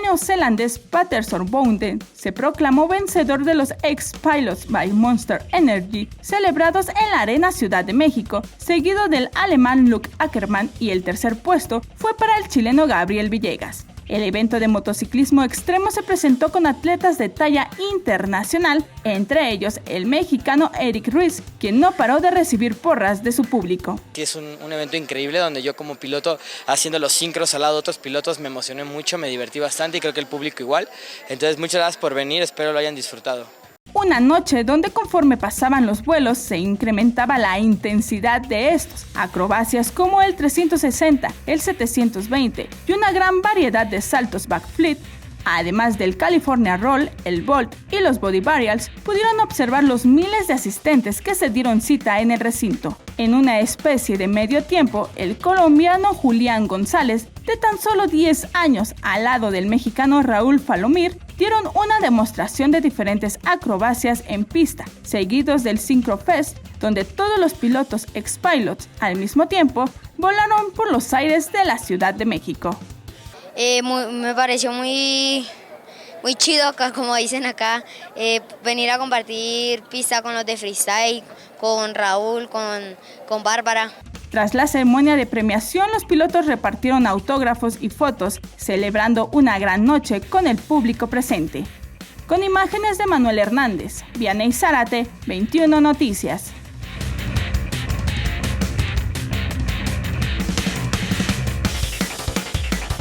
neozelandés Patterson Bowden se proclamó vencedor de los X-Pilots by Monster Energy celebrados en la Arena Ciudad de México, seguido del alemán Luke Ackermann, y el tercer puesto fue para el chileno Gabriel Villegas. El evento de motociclismo extremo se presentó con atletas de talla internacional, entre ellos el mexicano Eric Ruiz, quien no paró de recibir porras de su público. Es un evento increíble donde yo como piloto, haciendo los sincros al lado de otros pilotos, me emocioné mucho, me divertí bastante y creo que el público igual. Entonces muchas gracias por venir, espero lo hayan disfrutado. Una noche donde conforme pasaban los vuelos se incrementaba la intensidad de estos, acrobacias como el 360, el 720 y una gran variedad de saltos backflip. Además del California Roll, el Vault y los Body Varials, pudieron observar los miles de asistentes que se dieron cita en el recinto. En una especie de medio tiempo, el colombiano Julián González, de tan solo 10 años, al lado del mexicano Raúl Falomir, dieron una demostración de diferentes acrobacias en pista, seguidos del Synchro Fest, donde todos los pilotos ex-pilots al mismo tiempo volaron por los aires de la Ciudad de México. Me pareció muy chido acá, como dicen acá, venir a compartir pista con los de freestyle, con Raúl, con Bárbara. Tras la ceremonia de premiación, los pilotos repartieron autógrafos y fotos, celebrando una gran noche con el público presente. Con imágenes de Manuel Hernández, Vianey Zárate, 21 Noticias.